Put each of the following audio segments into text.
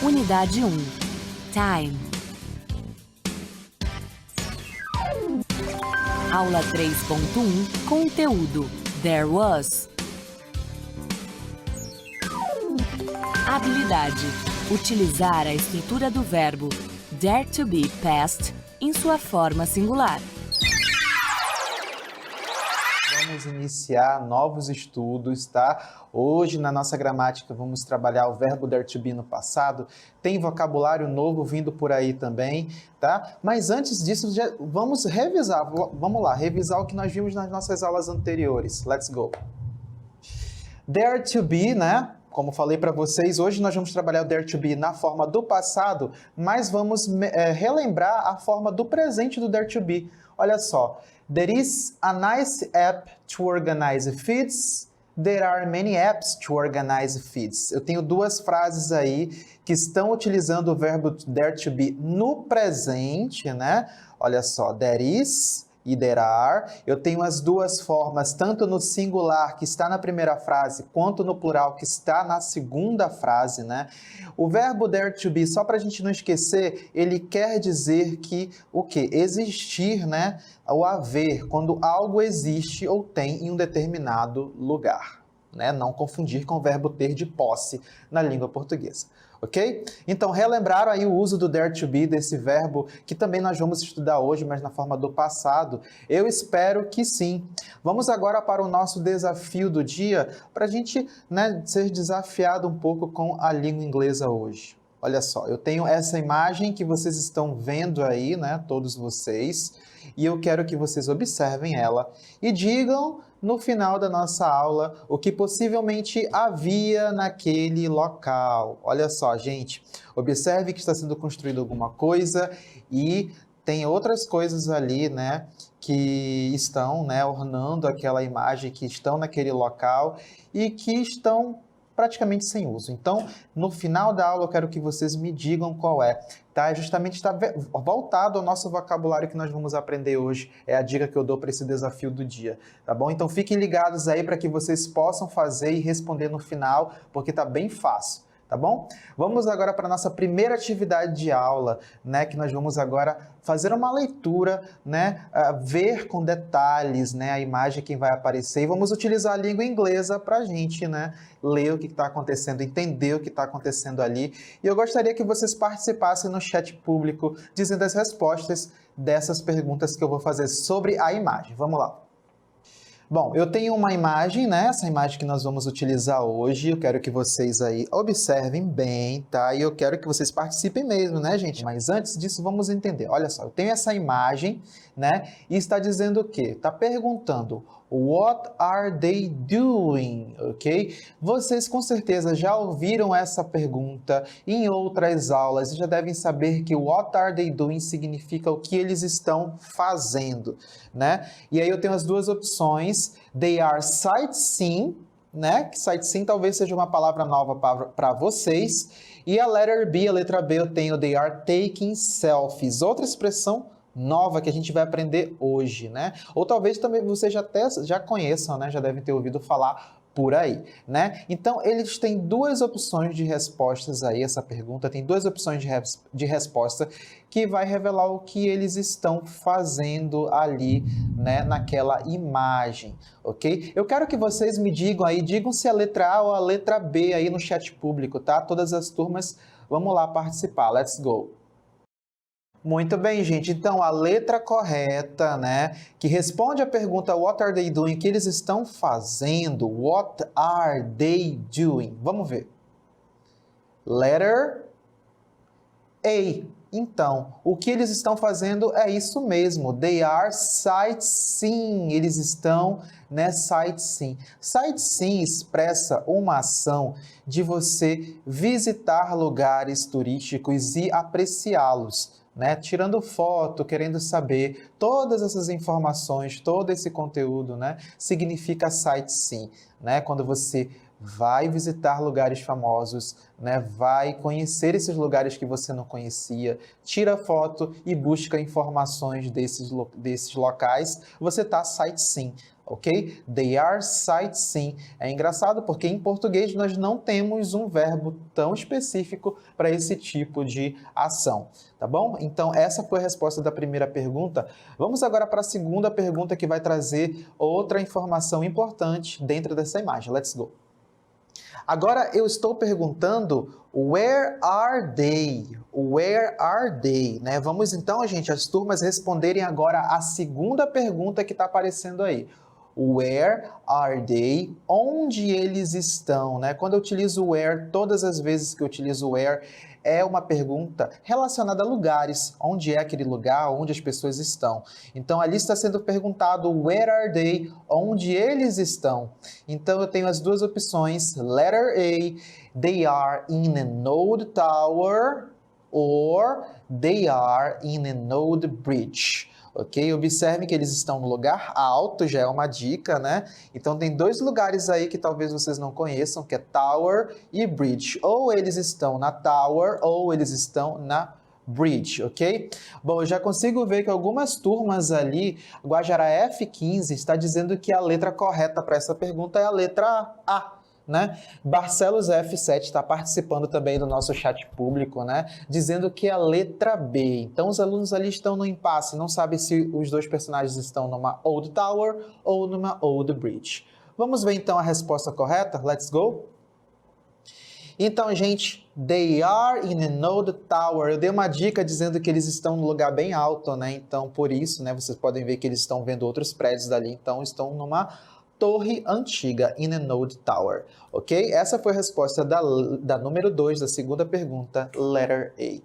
Unidade 1. Time. Aula 3.1. Conteúdo. There was. Habilidade. Utilizar a estrutura do verbo dare to be past em sua forma singular. Vamos iniciar novos estudos, tá? Hoje, na nossa gramática, vamos trabalhar o verbo dare to be no passado. Tem vocabulário novo vindo por aí também, tá? Mas antes disso, vamos revisar. Vamos lá, revisar o que nós vimos nas nossas aulas anteriores. Let's go! Dare to be, né? Como falei para vocês, hoje nós vamos trabalhar o dare to be na forma do passado, mas vamos relembrar a forma do presente do dare to be. Olha só. There is a nice app to organize feeds. There are many apps to organize feeds. Eu tenho duas frases aí que estão utilizando o verbo dare to be no presente, né? Olha só, there is e there are. Eu tenho as duas formas, tanto no singular, que está na primeira frase, quanto no plural, que está na segunda frase, né? O verbo dare to be, só para a gente não esquecer, ele quer dizer que o quê? Existir, né? O haver, quando algo existe ou tem em um determinado lugar, né? Não confundir com o verbo ter de posse na língua portuguesa. Ok? Então, relembraram aí o uso do dare to be, desse verbo, que também nós vamos estudar hoje, mas na forma do passado? Eu espero que sim. Vamos agora para o nosso desafio do dia, para a gente, né, ser desafiado um pouco com a língua inglesa hoje. Olha só, eu tenho essa imagem que vocês estão vendo aí, né, todos vocês, e eu quero que vocês observem ela e digam no final da nossa aula o que possivelmente havia naquele local. Olha só, gente, observe que está sendo construída alguma coisa e tem outras coisas ali, né, que estão, né, ornando aquela imagem, que estão naquele local e que estão praticamente sem uso. Então, no final da aula, eu quero que vocês me digam qual é. Tá? Justamente está voltado ao nosso vocabulário que nós vamos aprender hoje. É a dica que eu dou para esse desafio do dia. Tá bom? Então, fiquem ligados aí para que vocês possam fazer e responder no final, porque está bem fácil. Tá bom? Vamos agora para a nossa primeira atividade de aula, né? Que nós vamos agora fazer uma leitura, né? Ver com detalhes, né? A imagem que vai aparecer e vamos utilizar a língua inglesa para a gente, né? Ler o que está acontecendo, entender o que está acontecendo ali. E eu gostaria que vocês participassem no chat público, dizendo as respostas dessas perguntas que eu vou fazer sobre a imagem. Vamos lá. Bom, eu tenho uma imagem, né? Essa imagem que nós vamos utilizar hoje. Eu quero que vocês aí observem bem, tá? E eu quero que vocês participem mesmo, né, gente? Mas antes disso, vamos entender. Olha só, eu tenho essa imagem, né? E está dizendo o quê? Está perguntando, what are they doing? Ok? Vocês com certeza já ouviram essa pergunta em outras aulas e já devem saber que what are they doing significa o que eles estão fazendo, né? E aí eu tenho as duas opções, they are sightseeing, né? Que sightseeing talvez seja uma palavra nova para vocês. E a letra B eu tenho they are taking selfies, outra expressão nova que a gente vai aprender hoje, né? Ou talvez também vocês já conheçam, né? Já devem ter ouvido falar por aí, né? Então, eles têm duas opções de respostas aí, essa pergunta tem duas opções de resposta que vai revelar o que eles estão fazendo ali, né? Naquela imagem, ok? Eu quero que vocês me digam aí, digam se a letra A ou a letra B aí no chat público, tá? Todas as turmas, vamos lá participar, let's go! Muito bem, gente. Então, a letra correta, né, que responde à pergunta what are they doing, que eles estão fazendo, what are they doing? Vamos ver. Letter A. Então, o que eles estão fazendo é isso mesmo. They are sightseeing. Eles estão, né, sightseeing. Sightseeing expressa uma ação de você visitar lugares turísticos e apreciá-los, né? Tirando foto, querendo saber todas essas informações, todo esse conteúdo, né? Significa sightseeing, né? Quando você vai visitar lugares famosos, né? Vai conhecer esses lugares que você não conhecia, tira foto e busca informações desses locais, você está sightseeing, ok? They are sightseeing. É engraçado porque em português nós não temos um verbo tão específico para esse tipo de ação, tá bom? Então essa foi a resposta da primeira pergunta. Vamos agora para a segunda pergunta que vai trazer outra informação importante dentro dessa imagem. Let's go! Agora eu estou perguntando where are they? Where are they? Né? Vamos então, gente, as turmas responderem agora a segunda pergunta que está aparecendo aí. Where are they? Onde eles estão? Né? Quando eu utilizo where, todas as vezes que eu utilizo where, é uma pergunta relacionada a lugares. Onde é aquele lugar? Onde as pessoas estão? Então, ali está sendo perguntado where are they? Onde eles estão? Então, eu tenho as duas opções. Letter A, they are in an old tower or they are in an old bridge. Ok? Observe que eles estão no lugar alto, já é uma dica, né? Então tem dois lugares aí que talvez vocês não conheçam, que é Tower e Bridge. Ou eles estão na Tower, ou eles estão na Bridge, ok? Bom, eu já consigo ver que algumas turmas ali, Guajará F15 está dizendo que a letra correta para essa pergunta é a letra A. Né? Barcelos F7 está participando também do nosso chat público, né? Dizendo que é a letra B. Então os alunos ali estão no impasse, não sabem se os dois personagens estão numa Old Tower ou numa Old Bridge. Vamos ver então a resposta correta? Let's go! Então, gente, they are in an old tower. Eu dei uma dica dizendo que eles estão num lugar bem alto, né? Então, por isso, né, vocês podem ver que eles estão vendo outros prédios dali, então estão numa torre antiga, in an old tower, ok? Essa foi a resposta da número 2, da segunda pergunta, letter A.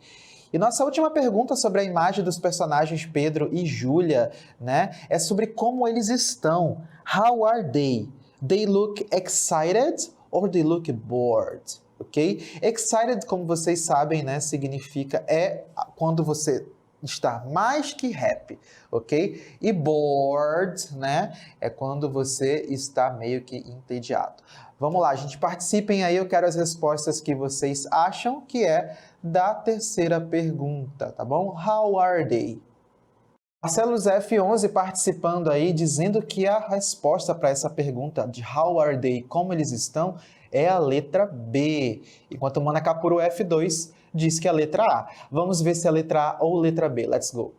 E nossa última pergunta sobre a imagem dos personagens Pedro e Júlia, né? É sobre como eles estão. How are they? They look excited or they look bored? Ok? Excited, como vocês sabem, né? Significa quando você está mais que happy, ok? E bored, né? É quando você está meio que entediado. Vamos lá, gente, participem aí, eu quero as respostas que vocês acham que é da terceira pergunta, tá bom? How are they? Marcelos F11 participando aí, dizendo que a resposta para essa pergunta de how are they, como eles estão, é a letra B. Enquanto o Manacapuru F2 diz que é a letra A. Vamos ver se é a letra A ou letra B. Let's go.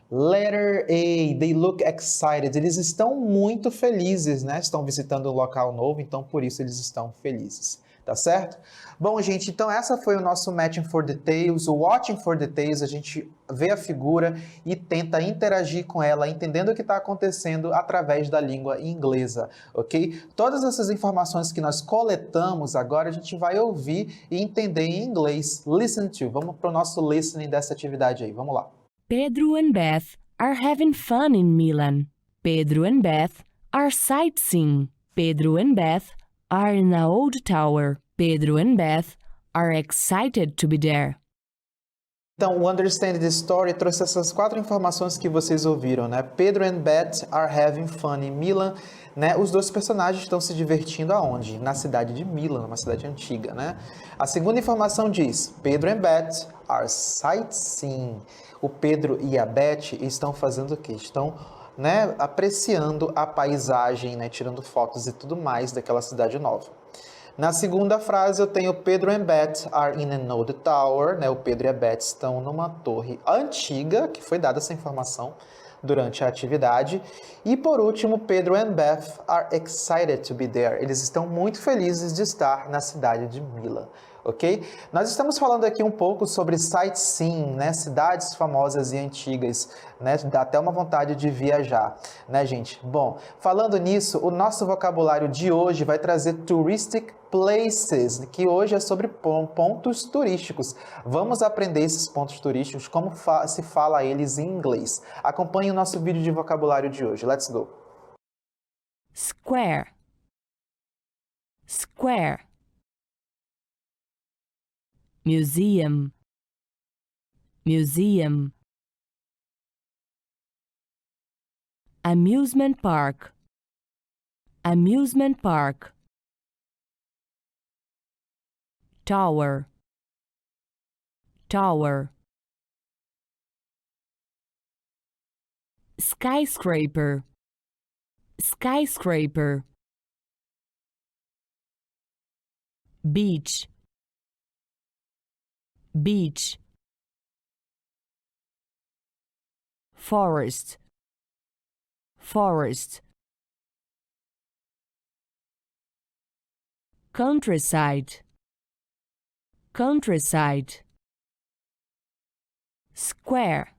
Letter A, they look excited. Eles estão muito felizes, né? Estão visitando um local novo, então por isso eles estão felizes. Tá certo? Bom, gente, então essa foi o nosso Matching for Details, o Watching for Details. A gente vê a figura e tenta interagir com ela, entendendo o que está acontecendo através da língua inglesa, ok? Todas essas informações que nós coletamos agora, a gente vai ouvir e entender em inglês. Listen to. Vamos para o nosso listening dessa atividade aí. Vamos lá. Pedro and Beth are having fun in Milan. Pedro and Beth are sightseeing. Pedro and Beth are in an old tower. Pedro and Beth are excited to be there. Então, o Understand the Story trouxe essas 4 informações que vocês ouviram, né? Pedro and Beth are having fun in Milan, né? Os dois personagens estão se divertindo aonde? Na cidade de Milan, uma cidade antiga, né? A segunda informação diz, Pedro and Beth are sightseeing. O Pedro e a Beth estão fazendo o quê? Estão, né, apreciando a paisagem, né, tirando fotos e tudo mais daquela cidade nova. Na segunda frase eu tenho Pedro and Beth are in an old tower, né? O Pedro e a Beth estão numa torre antiga, que foi dada essa informação durante a atividade. E por último, Pedro and Beth are excited to be there. Eles estão muito felizes de estar na cidade de Milan. ok? Nós estamos falando aqui um pouco sobre sightseeing, né? Cidades famosas e antigas, né? Dá até uma vontade de viajar, né, gente? Bom, falando nisso, o nosso vocabulário de hoje vai trazer touristic places, que hoje é sobre pontos turísticos. Vamos aprender esses pontos turísticos, como se fala eles em inglês. Acompanhe o nosso vídeo de vocabulário de hoje. Let's go! Square. Square. Museum. Museum. Amusement park. Amusement park. Tower. Tower. Skyscraper. Skyscraper. Beach. Beach. Forest. Forest. Countryside. Countryside. Square.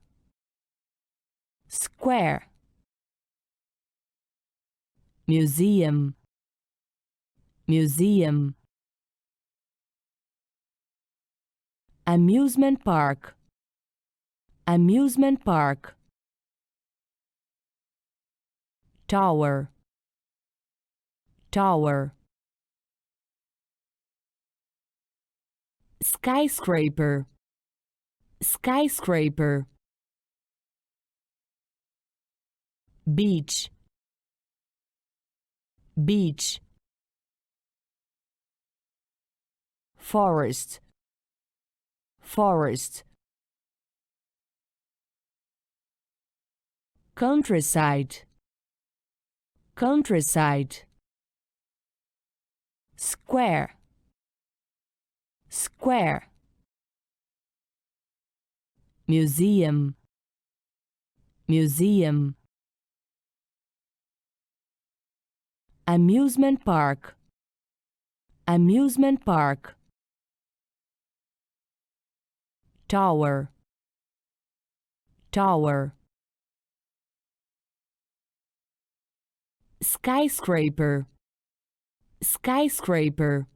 Square. Museum. Museum. Amusement park. Amusement park. Tower. Tower. Skyscraper. Skyscraper. Beach. Beach. Forest. Forest. Countryside. Countryside. Square. Square. Museum. Museum. Amusement park. Amusement park. Tower. Tower. Skyscraper. Skyscraper.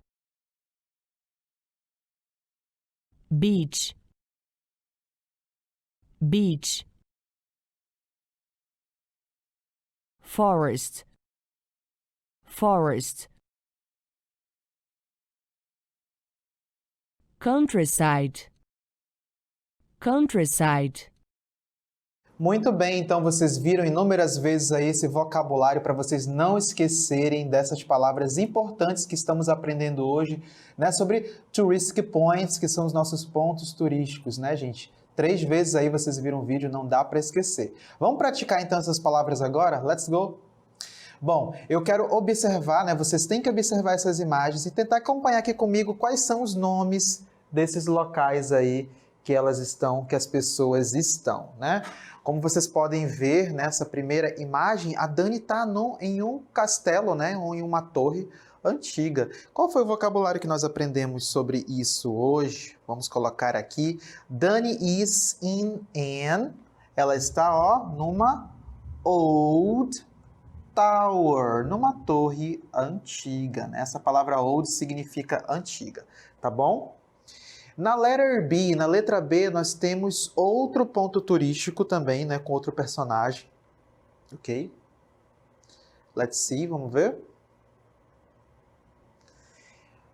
Beach. Beach. Forest. Forest. Countryside. Countryside. Muito bem, então vocês viram inúmeras vezes aí esse vocabulário para vocês não esquecerem dessas palavras importantes que estamos aprendendo hoje, né, sobre touristic points, que são os nossos pontos turísticos, né, gente? 3 vezes aí vocês viram o vídeo, não dá para esquecer. Vamos praticar então essas palavras agora? Let's go! Bom, eu quero observar, né, vocês têm que observar essas imagens e tentar acompanhar aqui comigo quais são os nomes desses locais aí que elas estão, que as pessoas estão, né? Como vocês podem ver nessa primeira imagem, a Dani está em um castelo, né, ou em uma torre antiga. Qual foi o vocabulário que nós aprendemos sobre isso hoje? Vamos colocar aqui. Dani is in an... Ela está, ó, numa old tower, numa torre antiga, né? Essa palavra old significa antiga, tá bom? Na letter B, na letra B, nós temos outro ponto turístico também, né, com outro personagem, ok? Let's see, vamos ver.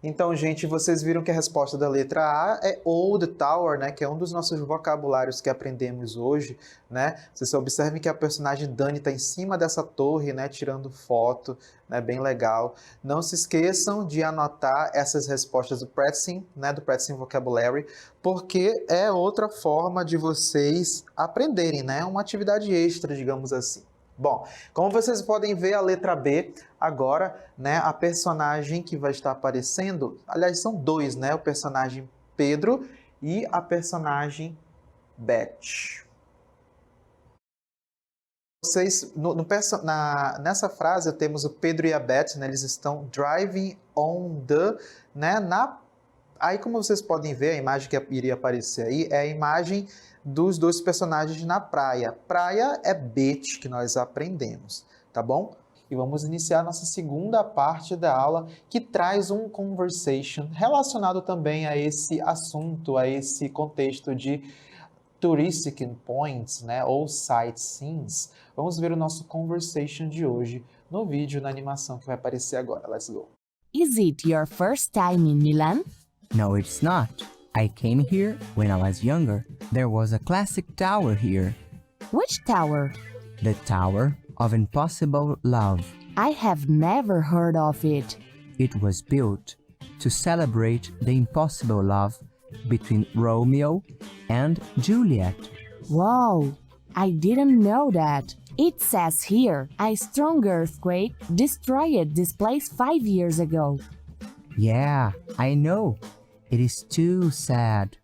Então, gente, vocês viram que a resposta da letra A é Old Tower, né, que é um dos nossos vocabulários que aprendemos hoje, né? Vocês observem que a personagem Dani está em cima dessa torre, né, tirando foto, né, bem legal. Não se esqueçam de anotar essas respostas do Practicing, né, do Practicing Vocabulary, porque é outra forma de vocês aprenderem, né? Uma atividade extra, digamos assim. Bom, como vocês podem ver a letra B, agora, né, a personagem que vai estar aparecendo, aliás, são dois, né, o personagem Pedro e a personagem Beth. Vocês, nessa frase, temos o Pedro e a Beth, né, eles estão driving on the, né, Aí, como vocês podem ver, a imagem que iria aparecer aí é a imagem dos dois personagens na praia. Praia é beach, que nós aprendemos, tá bom? E vamos iniciar a nossa segunda parte da aula, que traz um conversation relacionado também a esse assunto, a esse contexto de touristic points, né, ou sightseeings. Vamos ver o nosso conversation de hoje no vídeo, na animação que vai aparecer agora. Let's go! Is it your first time in Milan? No, it's not. I came here when I was younger. There was a classic tower here. Which tower? The Tower of Impossible Love. I have never heard of it. It was built to celebrate the impossible love between Romeo and Juliet. Wow, I didn't know that. It says here, a strong earthquake destroyed this place 5 years ago. Yeah, I know. It is too sad.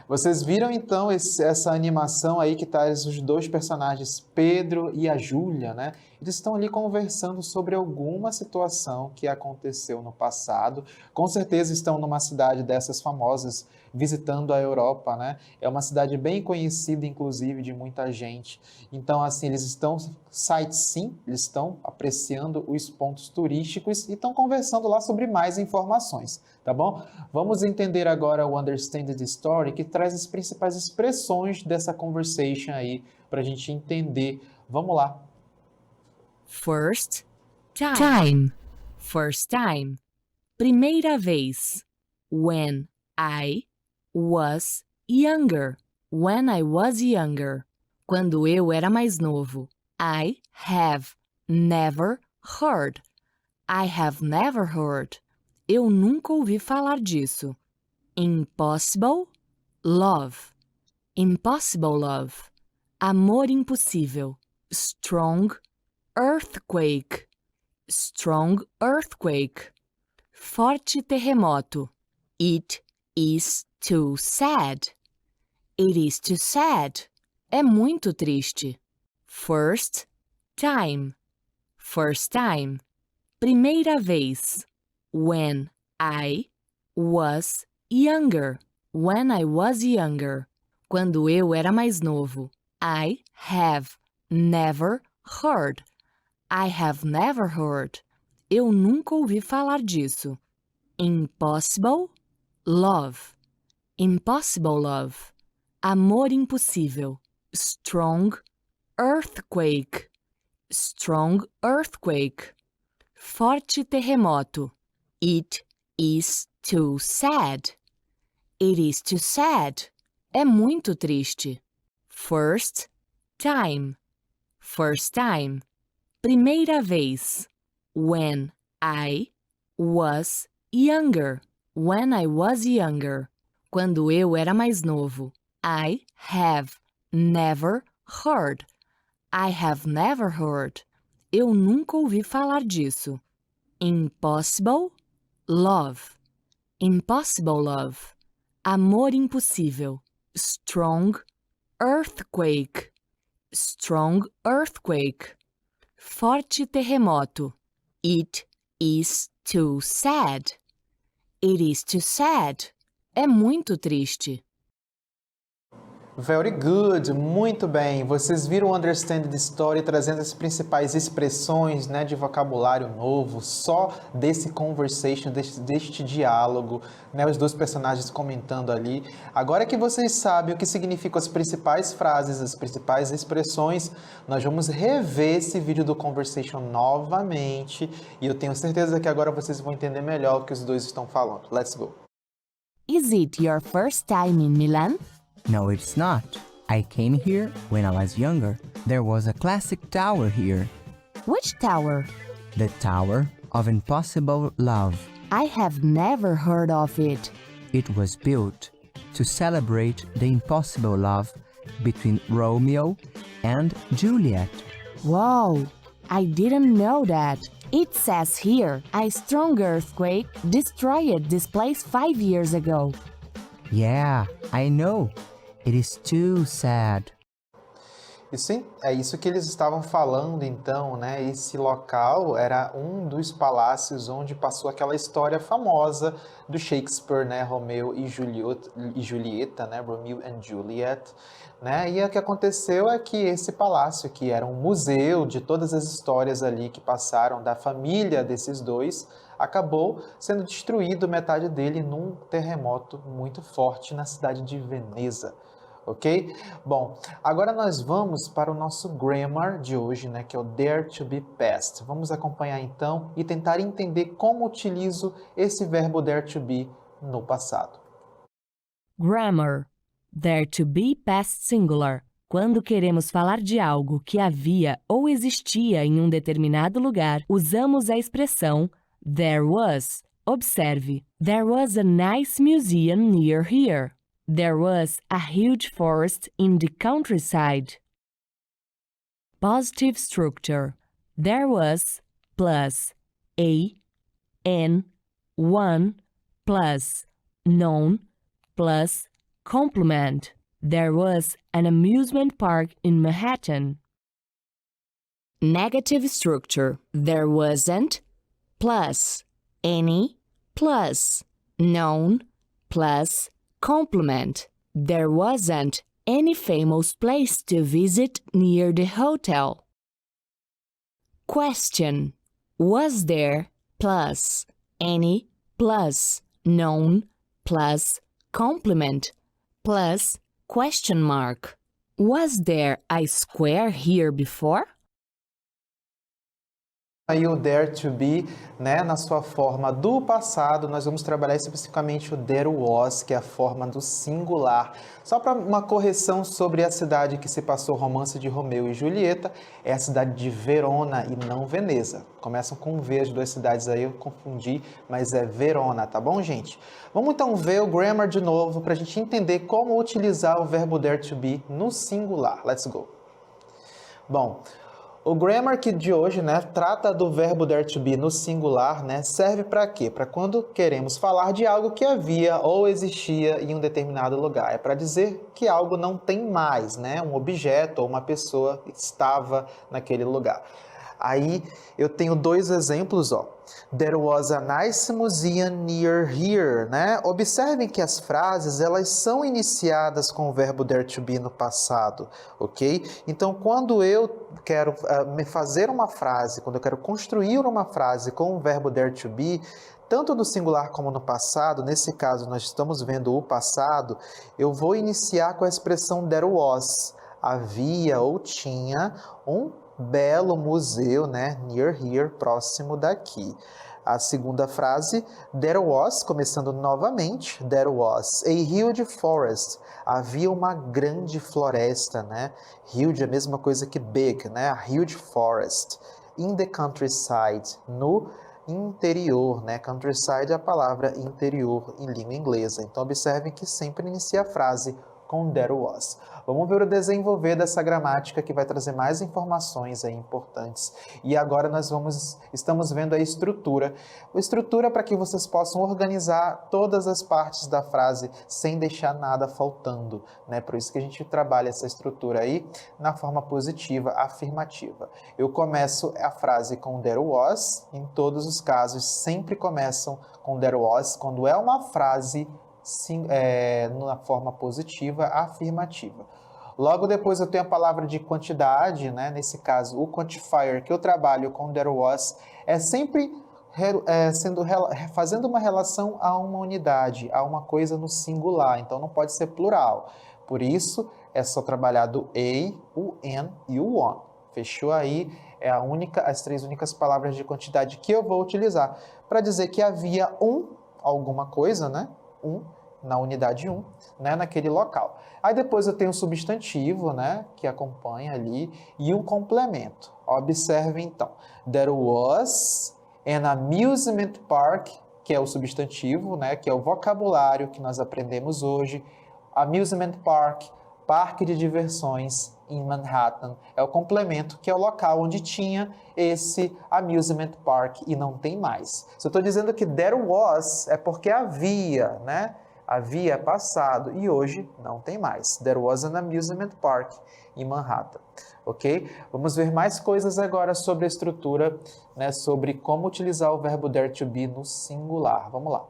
Vocês viram então essa animação aí que traz os dois personagens, Pedro e a Júlia, né? Eles estão ali conversando sobre alguma situação que aconteceu no passado. Com certeza estão numa cidade dessas famosas, visitando a Europa, né? É uma cidade bem conhecida, inclusive, de muita gente. Então, assim, eles estão sightseeing, eles estão apreciando os pontos turísticos e estão conversando lá sobre mais informações, tá bom? Vamos entender agora o Understand the Story, que traz as principais expressões dessa conversation aí, para a gente entender. Vamos lá. First time. First time. Primeira vez. When I was younger. When I was younger. Quando eu era mais novo. I have never heard. I have never heard. Eu nunca ouvi falar disso. Impossible love. Impossible love. Amor impossível. Strong earthquake. Strong earthquake. Forte terremoto. It is too sad. It is too sad. É muito triste. First time. First time. Primeira vez. When I was younger. When I was younger. Quando eu era mais novo. I have never heard. I have never heard. Eu nunca ouvi falar disso. Impossible love. Impossible love. Amor impossível. Strong earthquake. Strong earthquake. Forte terremoto. It is too sad. It is too sad. É muito triste. First time. First time. Primeira vez. When I was younger. When I was younger. Quando eu era mais novo. I have never heard. I have never heard. Eu nunca ouvi falar disso. Impossible love. Impossible love. Amor impossível. Strong earthquake. Strong earthquake. Forte terremoto. It is too sad. It is too sad. É muito triste. Very good, muito bem. Vocês viram o Understand the Story trazendo as principais expressões, né, de vocabulário novo, só desse conversation, deste diálogo, né, os dois personagens comentando ali. Agora que vocês sabem o que significam as principais frases, as principais expressões, nós vamos rever esse vídeo do conversation novamente e eu tenho certeza que agora vocês vão entender melhor o que os dois estão falando. Let's go. Is it your first time in Milan? No, it's not. I came here when I was younger. There was a classic tower here. Which tower? The Tower of Impossible Love. I have never heard of it. It was built to celebrate the impossible love between Romeo and Juliet. Wow, I didn't know that. It says here, a strong earthquake destroyed this place 5 years ago. Yeah, I know. It is too sad. É isso que eles estavam falando, então, né? Esse local era um dos palácios onde passou aquela história famosa do Shakespeare, né? Romeu e Julieta, né? Romeo and Juliet, né? E o que aconteceu é que esse palácio, que era um museu de todas as histórias ali que passaram da família desses dois, acabou sendo destruído, metade dele, num terremoto muito forte na cidade de Veneza. Ok? Bom, agora nós vamos para o nosso grammar de hoje, né, que é o Dare to be Past. Vamos acompanhar então e tentar entender como utilizo esse verbo dare to be no passado. Grammar. Dare to be past singular. Quando queremos falar de algo que havia ou existia em um determinado lugar, usamos a expressão there was. Observe. There was a nice museum near here. There was a huge forest in the countryside. Positive structure. There was plus a, an, one, plus known, plus complement. There was an amusement park in Manhattan. Negative structure. There wasn't, plus any, plus known, plus complement. There wasn't any famous place to visit near the hotel. Question. Was there plus any plus known plus complement plus question mark. Was there a square here before? Aí o dare to be, né, na sua forma do passado, nós vamos trabalhar especificamente o there was, que é a forma do singular. Só para uma correção sobre a cidade que se passou o romance de Romeu e Julieta, é a cidade de Verona e não Veneza. Começam com V as duas cidades aí, eu confundi, mas é Verona, tá bom, gente? Vamos então ver o grammar de novo para a gente entender como utilizar o verbo dare to be no singular. Let's go! Bom, o grammar aqui de hoje, né, trata do verbo dare to be no singular, né, serve para quê? Para quando queremos falar de algo que havia ou existia em um determinado lugar. É para dizer que algo não tem mais, né, um objeto ou uma pessoa estava naquele lugar. Aí eu tenho dois exemplos, ó. There was a nice museum near here, né? Observem que as frases, elas são iniciadas com o verbo dare to be no passado, ok? Então, quando eu quero me fazer uma frase, quando eu quero construir uma frase com o verbo dare to be, tanto no singular como no passado, nesse caso nós estamos vendo o passado, eu vou iniciar com a expressão there was. Havia ou tinha um belo museu, né, near here, próximo daqui. A segunda frase, there was, começando novamente, there was a huge forest. Havia uma grande floresta, né? Huge é a mesma coisa que big, né? A huge forest. In the countryside, no interior, né? Countryside é a palavra interior em língua inglesa. Então, observem que sempre inicia a frase com there was. Vamos ver o desenvolver dessa gramática que vai trazer mais informações aí importantes. E agora nós estamos vendo a estrutura. A estrutura para que vocês possam organizar todas as partes da frase sem deixar nada faltando, né? Por isso que a gente trabalha essa estrutura aí na forma positiva, afirmativa. Eu começo a frase com there was, em todos os casos sempre começam com there was, quando é uma frase na forma positiva, afirmativa. Logo depois eu tenho a palavra de quantidade, né? Nesse caso, o quantifier que eu trabalho com there was é sempre fazendo uma relação a uma unidade, a uma coisa no singular, então não pode ser plural. Por isso, é só trabalhar do a, o an e o one. Fechou aí? É as três únicas palavras de quantidade que eu vou utilizar para dizer que havia alguma coisa, né? Na unidade 1, né, naquele local. Aí depois eu tenho um substantivo, né, que acompanha ali, e um complemento. Observe então. There was an amusement park, que é o substantivo, né, que é o vocabulário que nós aprendemos hoje. Amusement park, parque de diversões em Manhattan. É o complemento, que é o local onde tinha esse amusement park e não tem mais. Se eu estou dizendo que there was, é porque havia, né? Havia passado e hoje não tem mais. There was an amusement park em Manhattan. Ok? Vamos ver mais coisas agora sobre a estrutura, né, sobre como utilizar o verbo there to be no singular. Vamos lá.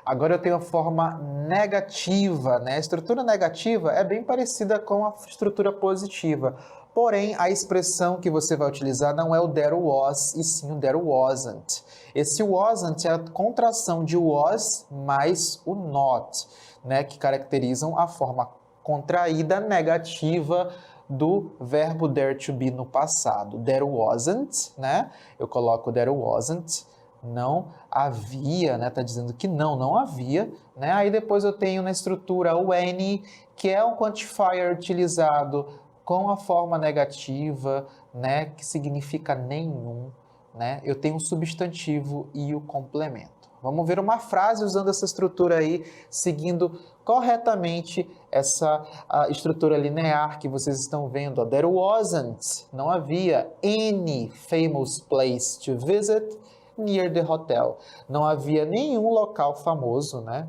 Agora eu tenho a forma negativa, né? A estrutura negativa é bem parecida com a estrutura positiva. Porém, a expressão que você vai utilizar não é o there was, e sim o there wasn't. Esse wasn't é a contração de was mais o not, né? Que caracterizam a forma contraída negativa do verbo there to be no passado. There wasn't, né? Eu coloco there wasn't. Não havia, né? Tá dizendo que não havia, né? Aí depois eu tenho na estrutura o any, que é um quantifier utilizado com a forma negativa, né? Que significa nenhum, né? Eu tenho o substantivo e o complemento. Vamos ver uma frase usando essa estrutura aí, seguindo corretamente essa estrutura linear que vocês estão vendo. There wasn't, não havia, any famous place to visit near the hotel. Não havia nenhum local famoso, né,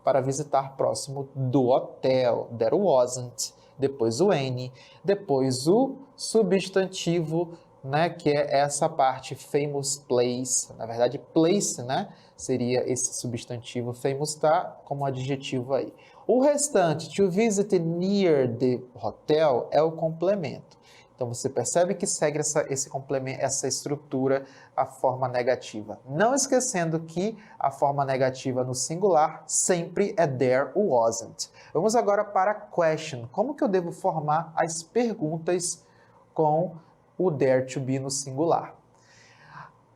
para visitar próximo do hotel. There wasn't. Depois o any, depois o substantivo, né, que é essa parte famous place. Na verdade, place, né, seria esse substantivo. Famous está como adjetivo aí. O restante, to visit near the hotel, é o complemento. Então, você percebe que segue esse complemento, essa estrutura, a forma negativa. Não esquecendo que a forma negativa no singular sempre é there wasn't. Vamos agora para question. Como que eu devo formar as perguntas com o there to be no singular?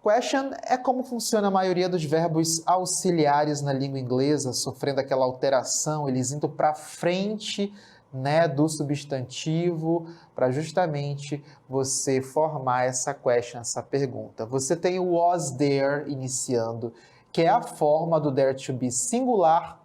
Question é como funciona a maioria dos verbos auxiliares na língua inglesa, sofrendo aquela alteração, eles indo para frente, né, do substantivo, para justamente você formar essa question, essa pergunta. Você tem o was there iniciando, que é a forma do there to be singular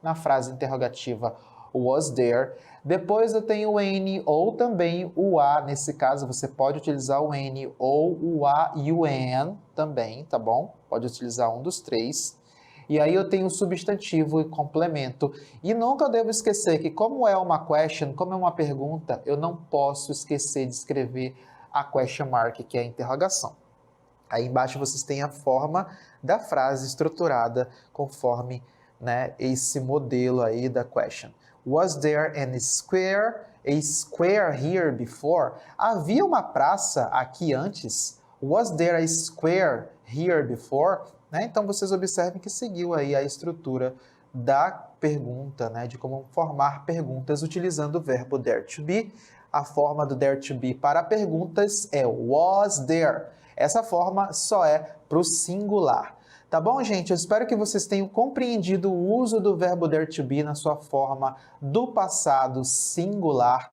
na frase interrogativa was there. Depois eu tenho o any ou também o a, nesse caso você pode utilizar o any ou o a e o an também, tá bom? Pode utilizar um dos três. E aí eu tenho o substantivo e complemento. E nunca devo esquecer que como é uma question, como é uma pergunta, eu não posso esquecer de escrever a question mark, que é a interrogação. Aí embaixo vocês têm a forma da frase estruturada conforme, né, esse modelo aí da question. Was there a square here before? Havia uma praça aqui antes? Was there a square here before? Né? Então, vocês observem que seguiu aí a estrutura da pergunta, né? De como formar perguntas utilizando o verbo there to be. A forma do there to be para perguntas é was there. Essa forma só é para o singular. Tá bom, gente? Eu espero que vocês tenham compreendido o uso do verbo there to be na sua forma do passado singular.